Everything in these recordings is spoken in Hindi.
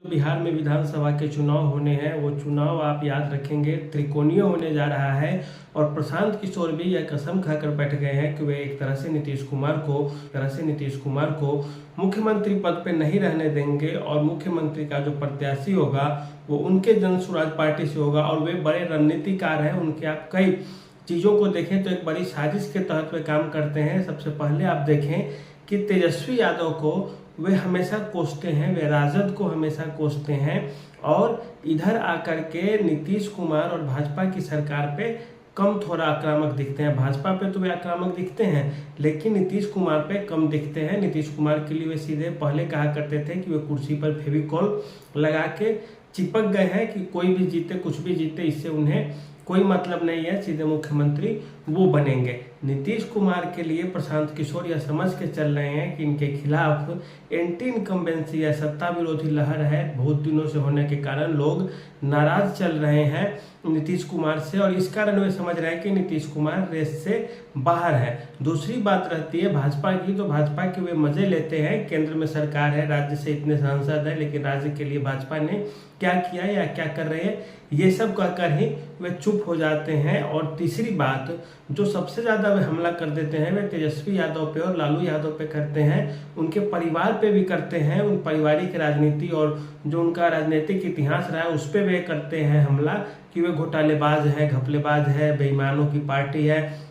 बिहार में विधानसभा के चुनाव होने हैं, वो चुनाव आप याद रखेंगे त्रिकोणीय होने जा रहा है। और प्रशांत किशोर भी यह कसम खाकर बैठ गए हैं कि वे एक तरह से नीतीश कुमार को मुख्यमंत्री पद पे नहीं रहने देंगे और मुख्यमंत्री का जो प्रत्याशी होगा वो उनके जन स्वराज पार्टी से होगा। और वे बड़े रणनीतिकार हैं, उनके आप कई चीज़ों को देखें तो एक बड़ी साजिश के तहत वे काम करते हैं। सबसे पहले आप देखें कि तेजस्वी यादव को वे हमेशा कोसते हैं, वे राजद को हमेशा कोसते हैं और इधर आकर के नीतीश कुमार और भाजपा की सरकार पे कम थोड़ा आक्रामक दिखते हैं। भाजपा पे तो वे आक्रामक दिखते हैं लेकिन नीतीश कुमार पे कम दिखते हैं। नीतीश कुमार के लिए वे सीधे पहले कहा करते थे कि वे कुर्सी पर फेविकॉल लगा के चिपक गए हैं कि कोई भी जीते कुछ भी जीते इससे उन्हें कोई मतलब नहीं है, सीधे मुख्यमंत्री वो बनेंगे। नीतीश कुमार के लिए प्रशांत किशोर यह समझ के चल रहे हैं कि इनके खिलाफ एंटी इनकम्बेंसी या सत्ता विरोधी लहर है, बहुत दिनों से होने के कारण लोग नाराज चल रहे हैं नीतीश कुमार से और इस कारण वे समझ रहे हैं कि नीतीश कुमार रेस से बाहर है। दूसरी बात रहती है भाजपा की, तो भाजपा के वे मजे लेते हैं। केंद्र में सरकार है, राज्य से इतने सांसद हैं, लेकिन राज्य के लिए भाजपा ने क्या किया या क्या कर रहे हैं ये सब कहकर ही वे चुप हो जाते हैं। और तीसरी बात जो सबसे ज़्यादा वे हमला कर देते हैं वे तेजस्वी यादव पे और लालू यादव पे करते हैं, उनके परिवार पे भी करते हैं। उन पारिवारिक राजनीति और जो उनका राजनीतिक इतिहास रहा है उस पर वे करते हैं हमला कि वे घोटालेबाज है, घपलेबाज है, बेईमानों की पार्टी है,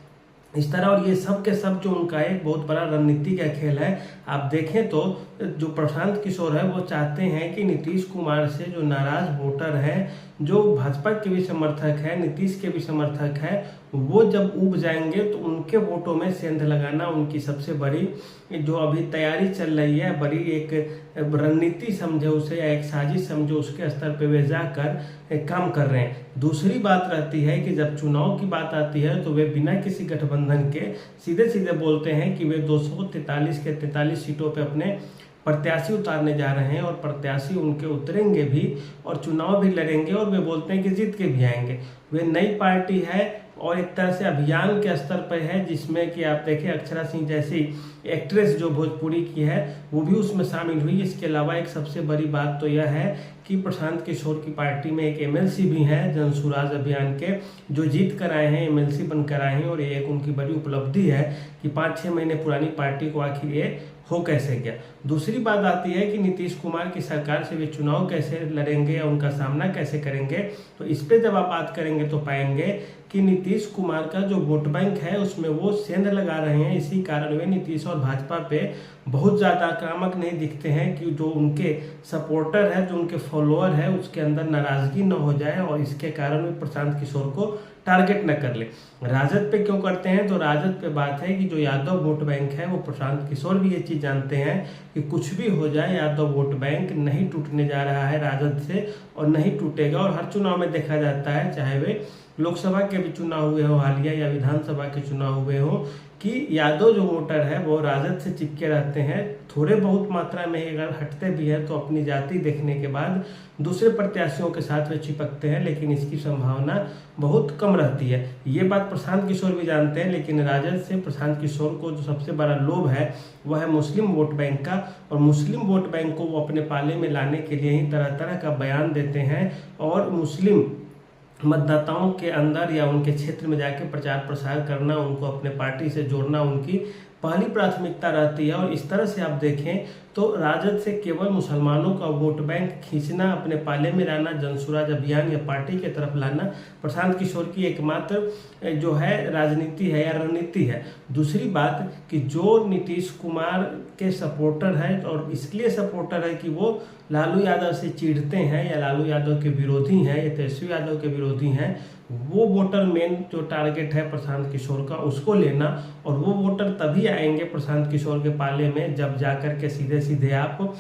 इस तरह। और ये सब के सब जो उनका एक बहुत बड़ा रणनीति का खेल है। आप देखें तो जो प्रशांत किशोर है वो चाहते हैं कि नीतीश कुमार से जो नाराज वोटर है, जो भाजपा के भी समर्थक है, नीतीश के भी समर्थक है, वो जब उब जाएंगे तो उनके वोटों में सेंध लगाना उनकी सबसे बड़ी जो अभी तैयारी चल रही है, बड़ी एक रणनीति समझे उसे या एक साजिश समझे, उसके स्तर पे वे जाकर काम कर रहे हैं। दूसरी बात रहती है कि जब चुनाव की बात आती है तो वे बिना किसी गठबंधन के सीधे सीधे बोलते हैं कि वे 243 के 43 सीटों पे अपने प्रत्याशी उतारने जा रहे हैं और प्रत्याशी उनके उतरेंगे भी और चुनाव भी लड़ेंगे और वे बोलते हैं कि जीत के भी आएंगे। वे नई पार्टी है और एक तरह से अभियान के स्तर पर है, जिसमें कि आप देखें अक्षरा सिंह जैसी एक्ट्रेस जो भोजपुरी की है वो भी उसमें शामिल हुई। इसके अलावा एक सबसे बड़ी बात तो यह है कि प्रशांत किशोर की पार्टी में एक एमएलसी भी है जन स्वराज अभियान के, जो जीत कर आए हैं, एमएलसी बनकर आए हैं। और ये एक उनकी बड़ी उपलब्धि है कि 5-6 महीने पुरानी पार्टी को आखिर ये हो कैसे गया। दूसरी बात आती है कि नीतीश कुमार की सरकार से वे चुनाव कैसे लड़ेंगे या उनका सामना कैसे करेंगे, तो इस पर जब आप बात करेंगे तो पाएंगे कि नीतीश कुमार का जो वोट बैंक है उसमें वो सेंध लगा रहे हैं। इसी कारण वे नीतीश और भाजपा पे बहुत ज़्यादा आक्रामक नहीं दिखते हैं कि जो उनके सपोर्टर है, जो उनके फॉलोअर है, उसके अंदर नाराजगी न हो जाए और इसके कारण वे प्रशांत किशोर को टारगेट न कर ले। राजद पे क्यों करते हैं, तो राजद पे बात है कि जो यादव वोट बैंक है वो प्रशांत किशोर भी ये चीज़ जानते हैं कि कुछ भी हो जाए यादव वोट बैंक नहीं टूटने जा रहा है राजद से और नहीं टूटेगा। और हर चुनाव में देखा जाता है, चाहे वे लोकसभा के भी चुनाव हुए हो हालिया या विधानसभा के चुनाव हुए हो, कि यादव जो वोटर है वो राजद से चिपके रहते हैं। थोड़े बहुत मात्रा में अगर हटते भी हैं तो अपनी जाति देखने के बाद दूसरे प्रत्याशियों के साथ वे चिपकते हैं, लेकिन इसकी संभावना बहुत कम रहती है। ये बात प्रशांत किशोर भी जानते हैं, लेकिन राजद से प्रशांत किशोर को जो सबसे बड़ा लोभ है वह है मुस्लिम वोट बैंक का। और मुस्लिम वोट बैंक को वो अपने पाले में लाने के लिए ही तरह तरह का बयान देते हैं और मुस्लिम मतदाताओं के अंदर या उनके क्षेत्र में जाके प्रचार प्रसार करना, उनको अपने पार्टी से जोड़ना उनकी पहली प्राथमिकता रहती है। और इस तरह से आप देखें तो राजद से केवल मुसलमानों का वोट बैंक खींचना, अपने पाले में लाना, जनसुराज अभियान या पार्टी की तरफ लाना प्रशांत किशोर की एकमात्र जो है राजनीति है या रणनीति है। दूसरी बात कि जो नीतीश कुमार के सपोर्टर हैं और इसलिए सपोर्टर है कि वो लालू यादव से चिढ़ते हैं या लालू यादव के विरोधी हैं या तेजस्वी यादव के विरोधी हैं, वो वोटर मेन जो टारगेट है प्रशांत किशोर का उसको लेना। और वो वोटर तभी आएंगे प्रशांत किशोर के पाले में जब जाकर के सीधे सीधे आप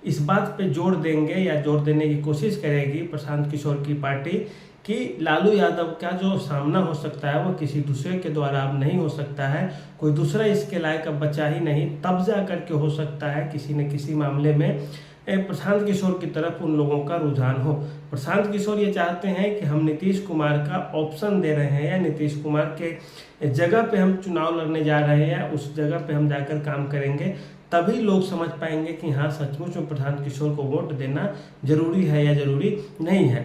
इस बात पे जोर देंगे या जोर देने की कोशिश करेगी प्रशांत किशोर की पार्टी कि लालू यादव का जो सामना हो सकता है वो किसी दूसरे के द्वारा अब नहीं हो सकता है, कोई दूसरा इसके लायक अब बचा ही नहीं, तब जा करके हो सकता है किसी न किसी मामले में प्रशांत किशोर की तरफ उन लोगों का रुझान हो। प्रशांत किशोर ये चाहते हैं कि हम नीतीश कुमार का ऑप्शन दे रहे हैं या नीतीश कुमार के जगह पे हम चुनाव लड़ने जा रहे हैं, उस जगह पे हम जाकर काम करेंगे, तभी लोग समझ पाएंगे कि हाँ सचमुच में प्रशांत किशोर को वोट देना जरूरी है या जरूरी नहीं है।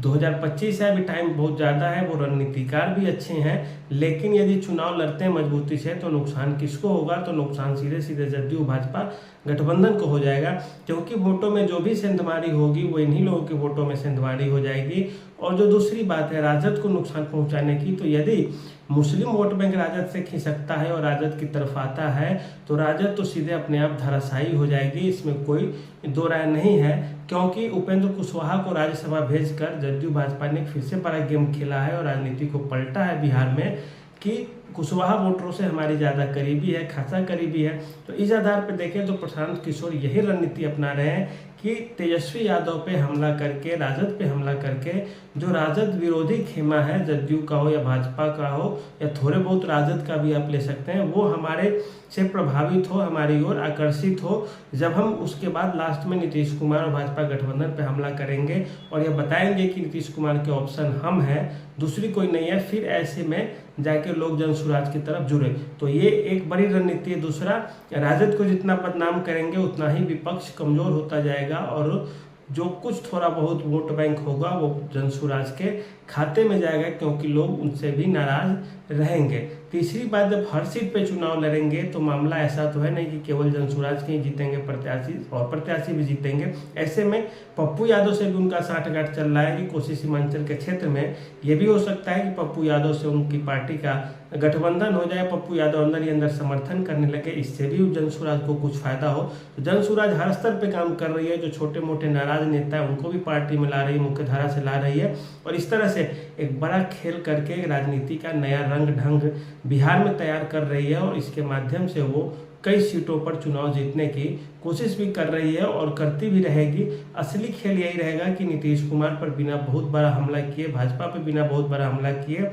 2025 है, अभी टाइम बहुत ज़्यादा है, वो रणनीतिकार भी अच्छे हैं, लेकिन यदि चुनाव लड़ते हैं मजबूती से तो नुकसान किसको होगा? तो नुकसान सीधे सीधे जदयू भाजपा गठबंधन को हो जाएगा, क्योंकि वोटों में जो भी सेंधमारी होगी वो इन्हीं लोगों के वोटों में सेंधमारी हो जाएगी। और जो दूसरी बात है राजद को नुकसान पहुंचाने की, तो यदि मुस्लिम वोट बैंक राजद से खिसकता है और राजद की तरफ आता है तो राजद तो सीधे अपने आप धराशायी हो जाएगी, इसमें कोई दो राय नहीं है। क्योंकि उपेंद्र कुशवाहा को राज्यसभा भेजकर जदयू भाजपा ने फिर से बड़ा गेम खेला है और राजनीति को पलटा है बिहार में कि कुशवाहा वोटरों से हमारी ज़्यादा करीबी है, खासा करीबी है। तो इस आधार पर देखें तो प्रशांत किशोर यही रणनीति अपना रहे हैं कि तेजस्वी यादव पे हमला करके, राजद पे हमला करके, जो राजद विरोधी खेमा है, जदयू का हो या भाजपा का हो या थोड़े बहुत राजद का भी आप ले सकते हैं, वो हमारे से प्रभावित हो, हमारी ओर आकर्षित हो, जब हम उसके बाद लास्ट में नीतीश कुमार और भाजपा गठबंधन पे हमला करेंगे और ये बताएंगे कि नीतीश कुमार के ऑप्शन हम हैं, दूसरी कोई नहीं है, फिर ऐसे में जाके लोग जनसुराज की तरफ जुड़े। तो ये एक बड़ी रणनीति है। दूसरा, राजद को जितना बदनाम करेंगे उतना ही विपक्ष कमजोर होता जाएगा और जो कुछ थोड़ा बहुत वोट बैंक होगा वो जनसुराज के खाते में जाएगा, क्योंकि लोग उनसे भी नाराज रहेंगे। तीसरी बात, जब हर सीट पे चुनाव लड़ेंगे तो मामला ऐसा तो है नहीं कि केवल जनसुराज के ही जीतेंगे प्रत्याशी, और प्रत्याशी भी जीतेंगे। ऐसे में पप्पू यादव से भी उनका साठगांठ चल रहा है कि कोसी सीमांचल के क्षेत्र में ये भी हो सकता है कि पप्पू यादव से उनकी पार्टी का गठबंधन हो जाए, पप्पू यादव अंदर ही अंदर समर्थन करने लगे, इससे भी जनसुराज को कुछ फायदा हो। तो जनसुराज हर स्तर पे काम कर रही है, जो छोटे मोटे नाराज नेता है उनको भी पार्टी में ला रही है, मुख्य धारा से ला रही है, और इस तरह से एक बड़ा खेल करके राजनीति का नया रंग ढंग बिहार में तैयार कर रही है। और इसके माध्यम से वो कई सीटों पर चुनाव जीतने की कोशिश भी कर रही है और करती भी रहेगी। असली खेल यही रहेगा कि नीतीश कुमार पर बिना बहुत बड़ा हमला किए, भाजपा पर बिना बहुत बड़ा हमला किए,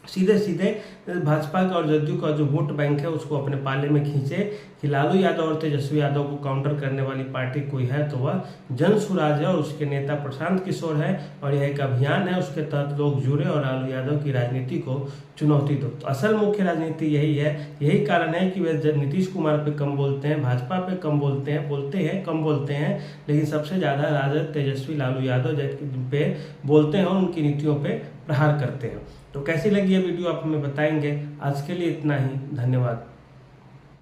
सीधे सीधे भाजपा का और जदयू का जो वोट बैंक है उसको अपने पाले में खींचे कि लालू यादव और तेजस्वी यादव को काउंटर करने वाली पार्टी कोई है तो वह जनसुराज है और उसके नेता प्रशांत किशोर है। और यह एक अभियान है, उसके तहत लोग जुड़े और लालू यादव की राजनीति को चुनौती दो। तो असल मुख्य राजनीति यही है, यही कारण है कि वे नीतीश कुमार पे कम बोलते हैं, भाजपा पे कम बोलते हैं, कम बोलते हैं, लेकिन सबसे ज़्यादा राजद, तेजस्वी, लालू यादव पे बोलते हैं और उनकी नीतियों पे प्रहार करते हैं। तो कैसी लगी ये वीडियो आप हमें बताएंगे। आज के लिए इतना ही, धन्यवाद।